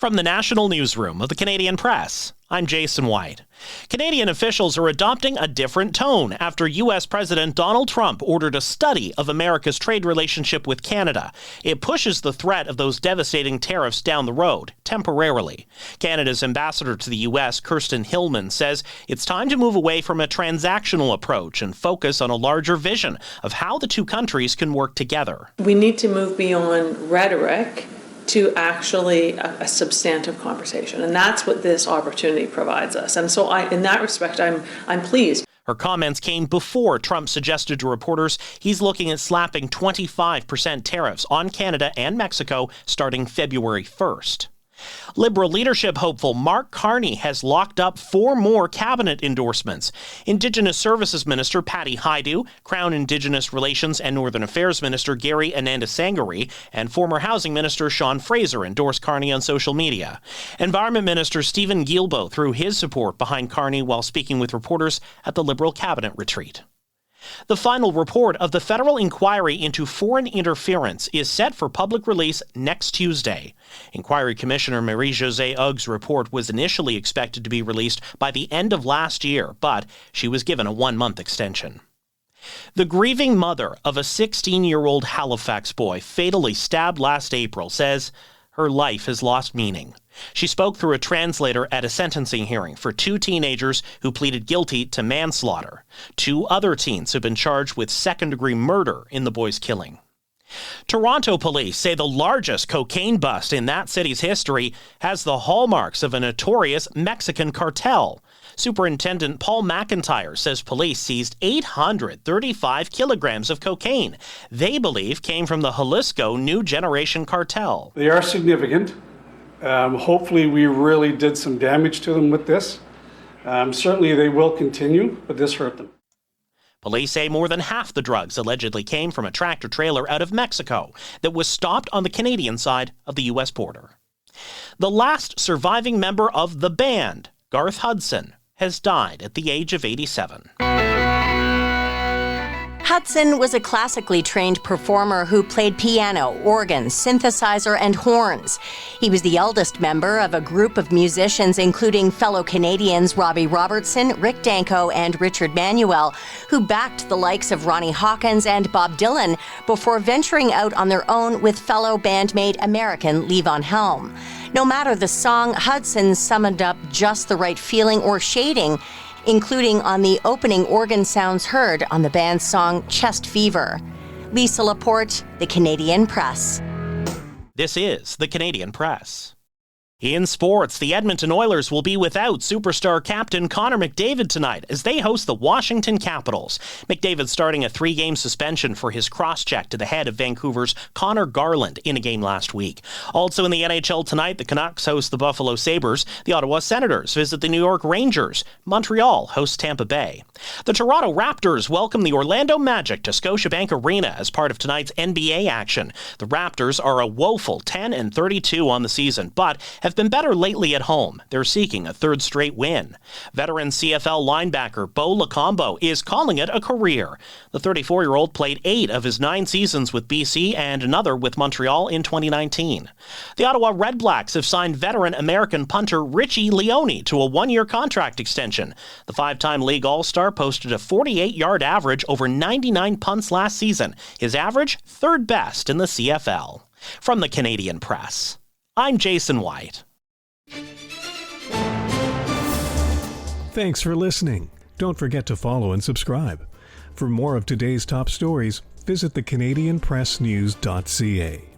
From the National Newsroom of the Canadian Press, I'm Jason White. Canadian officials are adopting a different tone after U.S. President Donald Trump ordered a study of America's trade relationship with Canada. It pushes the threat of those devastating tariffs down the road, temporarily. Canada's ambassador to the U.S., Kirsten Hillman, says it's time to move away from a transactional approach and focus on a larger vision of how the two countries can work together. We need to move beyond rhetoric to actually a substantive conversation. And that's what this opportunity provides us. And so in that respect, I'm pleased. Her comments came before Trump suggested to reporters he's looking at slapping 25% tariffs on Canada and Mexico starting February 1st. Liberal leadership hopeful Mark Carney has locked up 4 more cabinet endorsements. Indigenous Services Minister Patty Hajdu, Crown Indigenous Relations and Northern Affairs Minister Gary Anandasangari, and former Housing Minister Sean Fraser endorsed Carney on social media. Environment Minister Stephen Guilbeault threw his support behind Carney while speaking with reporters at the Liberal cabinet retreat. The final report of the federal inquiry into foreign interference is set for public release next Tuesday. Inquiry Commissioner Marie-Josée Hugues's report was initially expected to be released by the end of last year, but she was given a 1-month extension. The grieving mother of a 16-year-old Halifax boy fatally stabbed last April says her life has lost meaning. She spoke through a translator at a sentencing hearing for 2 teenagers who pleaded guilty to manslaughter. 2 other teens have been charged with second-degree murder in the boy's killing. Toronto police say the largest cocaine bust in that city's history has the hallmarks of a notorious Mexican cartel. Superintendent Paul McIntyre says police seized 835 kilograms of cocaine they believe came from the Jalisco New Generation cartel. They are significant. Hopefully we really did some damage to them with this. Certainly they will continue, but this hurt them. Police say more than half the drugs allegedly came from a tractor-trailer out of Mexico that was stopped on the Canadian side of the U.S. border. The last surviving member of the band, Garth Hudson, has died at the age of 87. Hudson was a classically trained performer who played piano, organ, synthesizer, and horns. He was the eldest member of a group of musicians including fellow Canadians Robbie Robertson, Rick Danko, and Richard Manuel, who backed the likes of Ronnie Hawkins and Bob Dylan before venturing out on their own with fellow bandmate American Levon Helm. No matter the song, Hudson summoned up just the right feeling or shading, including on the opening organ sounds heard on the band's song Chest Fever. Lisa Laporte, The Canadian Press. This is The Canadian Press. In sports, the Edmonton Oilers will be without superstar captain Connor McDavid tonight as they host the Washington Capitals. McDavid starting a 3-game suspension for his cross-check to the head of Vancouver's Connor Garland in a game last week. Also in the NHL tonight, the Canucks host the Buffalo Sabres. The Ottawa Senators visit the New York Rangers. Montreal hosts Tampa Bay. The Toronto Raptors welcome the Orlando Magic to Scotiabank Arena as part of tonight's NBA action. The Raptors are a woeful 10-32 on the season, but have been better lately at home. They're seeking a 3rd straight win. Veteran CFL linebacker Bo Lacombo is calling it a career. The 34-year-old played 8 of his 9 seasons with BC and another with Montreal in 2019. The Ottawa Redblacks have signed veteran American punter Richie Leone to a 1-year contract extension. The 5-time league All-Star posted a 48-yard average over 99 punts last season. His average, 3rd best in the CFL. From the Canadian Press, I'm Jason White. Thanks for listening. Don't forget to follow and subscribe. For more of today's top stories, visit thecanadianpressnews.ca.